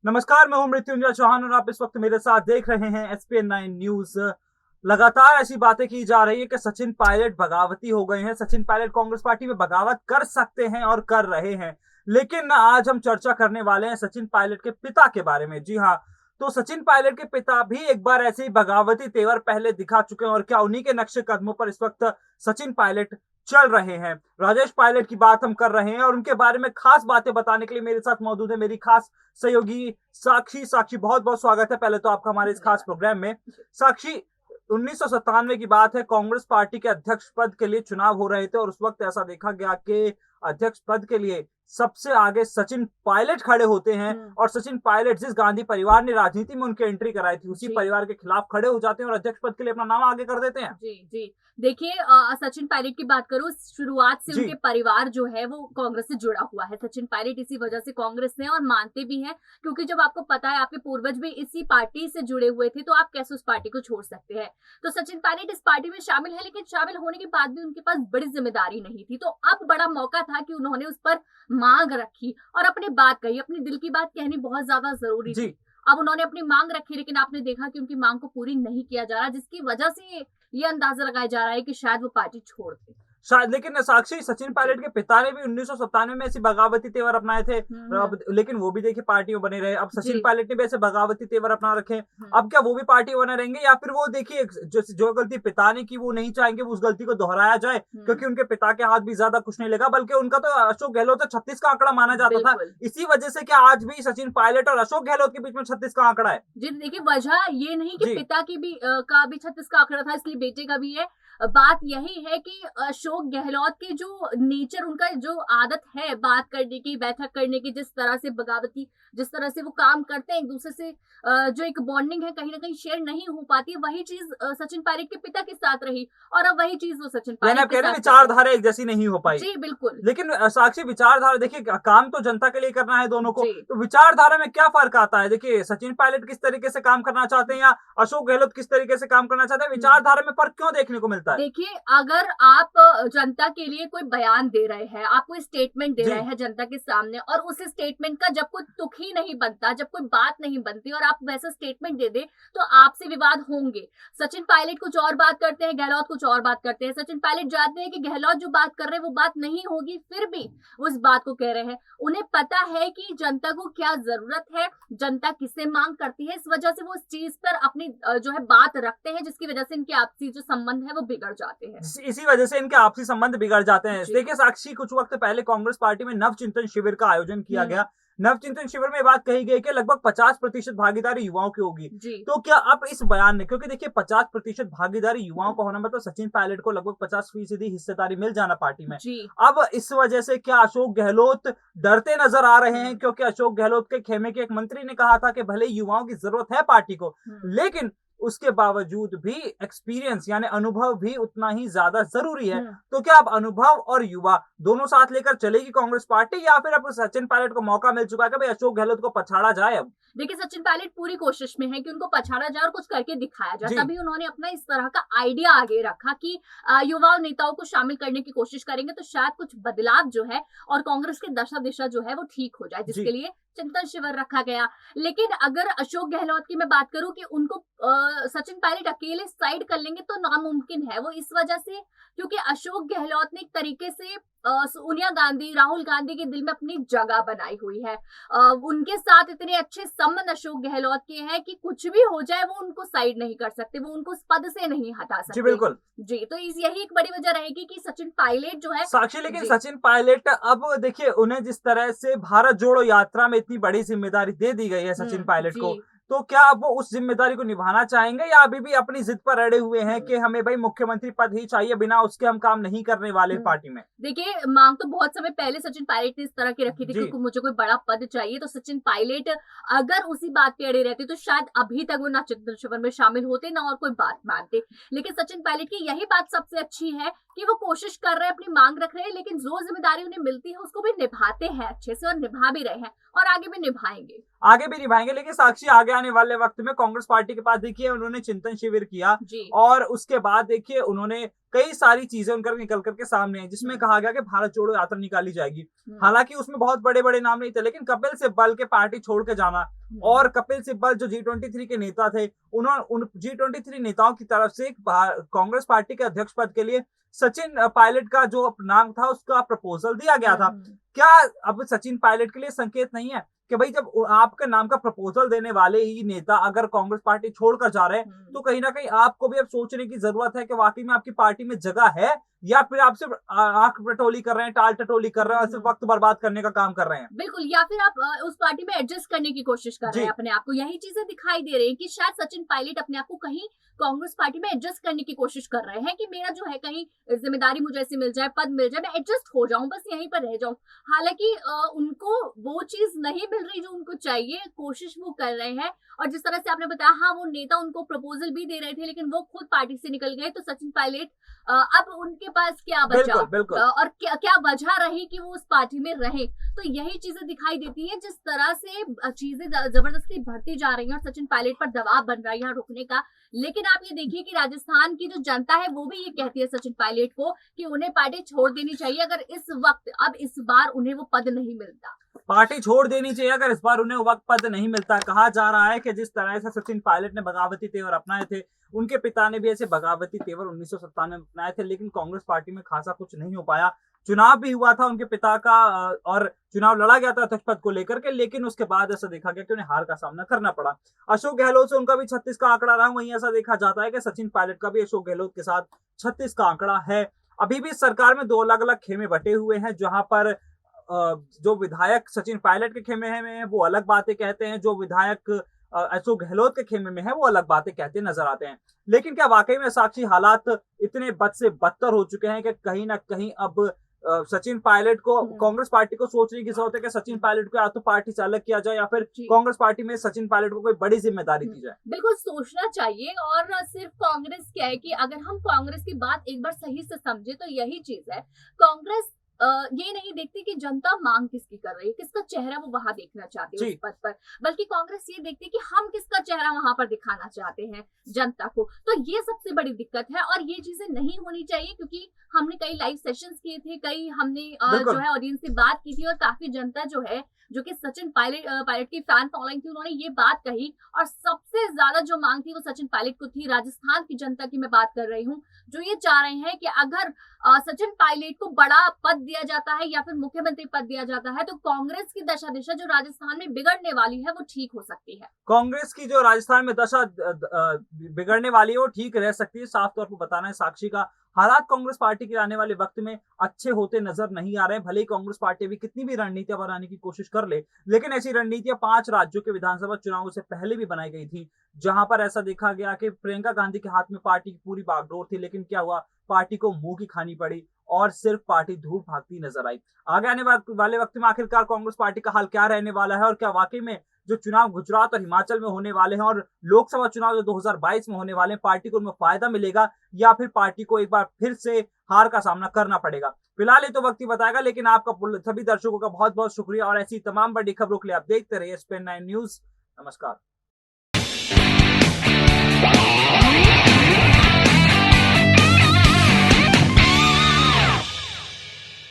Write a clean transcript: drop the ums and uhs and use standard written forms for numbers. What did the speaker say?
नमस्कार, मैं हूं मृत्युंजय चौहान और आप इस वक्त मेरे साथ देख रहे हैं एसपीएन 9 न्यूज। लगातार ऐसी बातें की जा रही है कि सचिन पायलट बगावती हो गए हैं। सचिन पायलट कांग्रेस पार्टी में बगावत कर सकते हैं और कर रहे हैं। लेकिन आज हम चर्चा करने वाले हैं सचिन पायलट के पिता के बारे में। जी हाँ, तो सचिन पायलट के पिता भी एक बार ऐसे ही बगावती तेवर पहले दिखा चुके हैं और क्या उन्हीं के नक्शे कदमों पर इस वक्त सचिन पायलट चल रहे हैं। राजेश पायलट की बात हम कर रहे हैं और उनके बारे में खास बातें बताने के लिए मेरे साथ मौजूद है मेरी खास सहयोगी साक्षी। साक्षी, बहुत बहुत स्वागत है पहले तो आपका हमारे इस खास प्रोग्राम में। साक्षी, 1997 की बात है, कांग्रेस पार्टी के अध्यक्ष पद के लिए चुनाव हो रहे थे और उस वक्त ऐसा देखा गया कि अध्यक्ष पद के लिए सबसे आगे सचिन पायलट खड़े होते हैं और सचिन पायलट जिस गांधी परिवार ने राजनीति में उनकी एंट्री कराई थी उसी परिवार के खिलाफ खड़े हो जाते हैं और अध्यक्ष पद के लिए अपना नाम आगे कर देते हैं। जी जी, देखिए सचिन पायलट की बात करूं, शुरुआत से उनके परिवार जो है वो कांग्रेस से जुड़ा हुआ है। सचिन पायलट इसी वजह से कांग्रेस से और मानते भी हैं, क्योंकि जब आपको पता है आपके पूर्वज भी इसी पार्टी से जुड़े हुए थे तो आप कैसे उस पार्टी को छोड़ सकते हैं। तो सचिन पायलट इस पार्टी में शामिल है, लेकिन शामिल होने के बाद भी उनके पास बड़ी जिम्मेदारी नहीं थी। तो अब बड़ा मौका था कि उन्होंने उस पर मांग रखी और अपनी बात कही। अपने दिल की बात कहनी बहुत ज्यादा जरूरी थी। अब उन्होंने अपनी मांग रखी, लेकिन आपने देखा कि उनकी मांग को पूरी नहीं किया जा रहा, जिसकी वजह से ये अंदाजा लगाया जा रहा है कि शायद वो पार्टी छोड़ दे शायद। लेकिन साक्षी, सचिन पायलट के पिता ने भी 1997 में ऐसी बगावती तेवर अपनाए थे। अब लेकिन वो भी देखिए पार्टी में बने रहे। अब सचिन पायलट ने भी ऐसे बगावती तेवर अपना रखे। अब क्या वो भी पार्टी बने रहेंगे या फिर वो देखिए जो गलती पिता ने की वो नहीं चाहेंगे उस गलती को दोहराया जाए, क्योंकि उनके पिता के हाथ भी ज्यादा कुछ नहीं लगा, बल्कि उनका तो अशोक गहलोत 36 का आंकड़ा माना जाता था। इसी वजह से क्या आज भी सचिन पायलट और अशोक गहलोत के बीच में 36 का आंकड़ा है? जी देखिए, वजह ये नहीं कि पिता की भी का भी 36 का आंकड़ा था इसलिए बेटे का भी है। बात यही है कि अशोक गहलोत के जो नेचर, उनका जो आदत है बात करने की, बैठक करने की, जिस तरह से बगावती, जिस तरह से वो काम करते हैं एक दूसरे से, जो एक बॉन्डिंग है कहीं ना कहीं शेयर नहीं हो पाती, वही चीज सचिन पायलट के पिता के साथ रही और अब वही चीज वो सचिन पायलट के साथ विचारधारा एक जैसी नहीं हो पाई। जी बिल्कुल। लेकिन साक्षी, विचारधारा देखिए, काम तो जनता के लिए करना है दोनों को, तो विचारधारा में क्या फर्क आता है? देखिए, सचिन पायलट किस तरीके से काम करना चाहते हैं या अशोक गहलोत किस तरीके से काम करना चाहते हैं, विचारधारा में फर्क क्यों देखने को मिलता है? देखिए, अगर आप जनता के लिए कोई बयान दे रहे हैं, आप कोई स्टेटमेंट दे रहे हैं जनता के सामने और उस स्टेटमेंट का जब कोई तुक ही नहीं बनता, जब कोई बात नहीं बनती और आप वैसा स्टेटमेंट दे दे तो आपसे विवाद होंगे। सचिन पायलट कुछ और बात करते हैं, गहलोत कुछ और बात करते हैं। सचिन पायलट जानते हैं कि गहलोत जो बात कर रहे हैं वो बात नहीं होगी, फिर भी उस बात को कह रहे हैं। उन्हें पता है कि जनता को क्या जरूरत है, जनता किससे मांग करती है, इस वजह से वो इस चीज पर अपनी जो है बात रखते हैं, जिसकी वजह से इनके आपसी जो संबंध है वो बिगड़ जाते हैं। इसी वजह से इनके आपसी संबंध बिगड़ जाते हैं। देखिए साक्षी, कुछ वक्त पहले कांग्रेस पार्टी में नवचिंतन शिविर का आयोजन किया गया। नवचिंतन शिविर में बात कही गई कि लगभग 50% भागीदारी युवाओं की होगी। तो क्या अब इस बयान ने, क्योंकि देखिए 50% भागीदारी युवाओं का होना मतलब सचिन पायलट को लगभग 50% हिस्सेदारी मिल जाना पार्टी में। अब इस वजह से क्या अशोक गहलोत डरते नजर आ रहे हैं? क्योंकि अशोक गहलोत के खेमे के एक मंत्री ने कहा था कि भले युवाओं की जरूरत है पार्टी को, लेकिन उसके बावजूद भी एक्सपीरियंस यानी अनुभव भी उतना ही ज्यादा जरूरी है। तो क्या अब अनुभव और युवा दोनों साथ लेकर चलेगी कांग्रेस पार्टी या फिर अब सचिन पायलट को मौका मिल चुका है कि भाई अशोक गहलोत को पछाड़ा जाए? अब देखिए, सचिन पायलट पूरी कोशिश में है कि उनको पछाड़ा जाए और कुछ करके दिखाया जाए। तभी उन्होंने अपना इस तरह का आइडिया आगे रखा कि युवा नेताओं को शामिल करने की कोशिश करेंगे तो शायद कुछ बदलाव जो है और कांग्रेस की दशा दिशा जो है वो ठीक हो जाए, जिसके लिए चिंतन शिविर रखा गया। लेकिन अगर अशोक गहलोत की मैं बात करूं कि उनको सचिन पायलट अकेले साइड कर लेंगे तो नामुमकिन है। वो इस वजह से क्योंकि अशोक गहलोत ने एक तरीके से सोनिया गांधी, राहुल गांधी के दिल में अपनी जगह बनाई हुई है। उनके साथ इतने अच्छे संबंध अशोक गहलोत के हैं कि कुछ भी हो जाए वो उनको साइड नहीं कर सकते, वो उनको उस पद से नहीं हटा सकते। जी बिल्कुल। जी, तो यही एक बड़ी वजह रहेगी कि सचिन पायलट जो है साक्षी। लेकिन सचिन पायलट, अब देखिए उन्हें जिस तरह से भारत जोड़ो यात्रा में इतनी बड़ी जिम्मेदारी दे दी गई है सचिन पायलट को, तो क्या अब वो उस जिम्मेदारी को निभाना चाहेंगे या अभी भी अपनी जिद पर अड़े हुए हैं कि हमें भाई मुख्यमंत्री पद ही चाहिए, बिना उसके हम काम नहीं करने वाले पार्टी में? देखिए, मांग तो बहुत समय पहले सचिन पायलट ने इस तरह की रखी थी क्योंकि मुझे कोई बड़ा पद चाहिए। तो सचिन पायलट अगर उसी बात पे अड़े रहते तो शायद अभी तक वो ना चिंतन शिविर में शामिल होते ना और कोई बात मानते। लेकिन सचिन पायलट की यही बात सबसे अच्छी है कि वो कोशिश कर रहे हैं, अपनी मांग रख रहे हैं, लेकिन जो जिम्मेदारी उन्हें मिलती है उसको भी निभाते हैं अच्छे से और निभा भी रहे हैं और आगे भी निभाएंगे। लेकिन साक्षी, आगे आने वाले वक्त में कांग्रेस पार्टी के पास देखिए उन्होंने चिंतन शिविर किया और उसके बाद देखिए उन्होंने कई सारी चीजें उनकर निकल करके सामने आई, जिसमें कहा गया कि भारत जोड़ो यात्रा निकाली जाएगी। हालांकि उसमें बहुत बड़े बड़े नाम नहीं थे, लेकिन कपिल सिब्बल के पार्टी छोड़ के जाना और कपिल सिब्बल जो G23 के नेता थे, उन्होंने उन G23 नेताओं की तरफ से कांग्रेस पार्टी के अध्यक्ष पद के लिए सचिन पायलट का जो नाम था उसका प्रपोजल दिया गया था। क्या अब सचिन पायलट के लिए संकेत नहीं है कि भाई जब आपके नाम का प्रपोजल देने वाले ही नेता अगर कांग्रेस पार्टी छोड़कर जा रहे हैं, तो कहीं ना कहीं आपको भी अब सोचने की जरूरत है कि वाकई में आपकी पार्टी में जगह है या फिर आप सिर्फ आंख टटोली कर रहे हैं, टाल टटोली कर रहे हैं और सिर्फ वक्त बर्बाद करने का काम कर रहे हैं। बिल्कुल, या फिर आप उस पार्टी में एडजस्ट करने की कोशिश कर रहे हैं अपने आप को। यही चीजें दिखाई दे रही है कि शायद सचिन पायलट अपने आप को कहीं कांग्रेस पार्टी में एडजस्ट करने की कोशिश कर रहे हैं कि मेरा जो है कहीं जिम्मेदारी मुझे ऐसी मिल जाए, पद मिल जाए, मैं एडजस्ट हो जाऊं, बस यहीं पर रह जाऊं। हालांकि उनको वो चीज नहीं मिल रही जो उनको चाहिए, कोशिश वो कर रहे हैं। और जिस तरह से आपने बताया, हाँ वो नेता उनको प्रपोजल भी दे रहे थे लेकिन वो खुद पार्टी से निकल गए, तो सचिन पायलट अब उनके पास क्या बचा और क्या वजह रही कि वो उस पार्टी में रहे। तो यही चीजें दिखाई देती है, जिस तरह से चीजें जबरदस्ती बढ़ती जा रही हैं और सचिन पायलट पर दबाव बन रहा है यहाँ रुकने का। लेकिन आप ये देखिए कि राजस्थान की जो जनता है वो भी ये कहती है सचिन पायलट को कि उन्हें पार्टी छोड़ देनी चाहिए अगर इस बार उन्हें वो पद नहीं मिलता। पार्टी छोड़ देनी चाहिए अगर इस बार उन्हें वक्त पद नहीं मिलता। कहा जा रहा है कि जिस तरह से सचिन पायलट ने बगावती तेवर अपनाए थे, उनके पिता ने भी ऐसे बगावती तेवर 1997 में अपनाए थे, लेकिन कांग्रेस पार्टी में खासा कुछ नहीं हो पाया। चुनाव भी हुआ था उनके पिता का और चुनाव लड़ा गया था अध्यक्ष पद को लेकर के, लेकिन उसके बाद ऐसा देखा गया कि उन्हें हार का सामना करना पड़ा। अशोक गहलोत से उनका भी 36 का आंकड़ा रहा, वहीं ऐसा देखा जाता है कि सचिन पायलट का भी अशोक गहलोत के साथ 36 का आंकड़ा है। अभी भी सरकार में दो अलग अलग खेमे बटे हुए हैं, जहां पर जो विधायक सचिन पायलट के खेमे में है वो अलग बातें कहते हैं, जो विधायक अशोक गहलोत के खेमे में है वो अलग बातें कहते नजर आते हैं। लेकिन क्या वाकई में साक्षी हालात इतने बद से बदतर हो चुके हैं कि कहीं ना कहीं अब सचिन पायलट को कांग्रेस पार्टी को सोचने की जरूरत है कि सचिन पायलट को या तो पार्टी से अलग किया जाए या फिर कांग्रेस पार्टी में सचिन पायलट को कोई बड़ी जिम्मेदारी दी जाए। बिल्कुल सोचना चाहिए। और सिर्फ कांग्रेस क्या है कि अगर हम कांग्रेस की बात एक बार सही से समझे तो यही चीज है, कांग्रेस ये नहीं देखती कि जनता मांग किसकी कर रही है, किसका चेहरा वो वहां देखना चाहती है उस पद पर, बल्कि कांग्रेस ये देखती है कि हम किसका चेहरा वहां पर दिखाना चाहते हैं जनता को। तो ये सबसे बड़ी दिक्कत है और ये चीजें नहीं होनी चाहिए, क्योंकि हमने कई लाइव सेशंस किए थे, कई हमने जो है ऑडियंस से बात की थी और काफी जनता जो है जो कि सचिन पायलट की फैन फॉलोइंग थी, उन्होंने ये बात कही और सबसे ज्यादा जो मांग थी वो सचिन पायलट को थी। राजस्थान की जनता की मैं बात कर रही हूँ, जो ये चाह रहे हैं कि अगर सचिन पायलट को बड़ा पद दिया जाता है या फिर मुख्यमंत्री पद दिया जाता है तो कांग्रेस की दशा दिशा जो राजस्थान में बिगड़ने वाली है वो ठीक हो सकती है। कांग्रेस की जो राजस्थान में दशा बिगड़ने वाली है वो ठीक रह सकती है। साफ तौर पर बताना है साक्षी का, हालात कांग्रेस पार्टी के आने वाले वक्त में अच्छे होते नजर नहीं आ रहे हैं। भले ही कांग्रेस पार्टी भी कितनी भी रणनीतियां बनाने की कोशिश कर ले, लेकिन ऐसी रणनीतियां 5 राज्यों के विधानसभा चुनावों से पहले भी बनाई गई थी, जहां पर ऐसा देखा गया कि प्रियंका गांधी के हाथ में पार्टी की पूरी बागडोर थी, लेकिन क्या हुआ, पार्टी को मुंह की खानी पड़ी और सिर्फ पार्टी धूल भागती नजर आई। आगे आने वाले वक्त में आखिरकार कांग्रेस पार्टी का हाल क्या रहने वाला है और क्या वाकई में जो चुनाव गुजरात और हिमाचल में होने वाले हैं और लोकसभा चुनाव जो 2022 में होने वाले हैं, पार्टी को उनमें फायदा मिलेगा या फिर पार्टी को एक बार फिर से हार का सामना करना पड़ेगा। फिलहाल ये तो वक्त ही बताएगा, लेकिन आपका सभी दर्शकों का बहुत बहुत शुक्रिया और ऐसी तमाम बड़ी खबरों के लिए आप देखते रहिए SPN9 न्यूज। नमस्कार।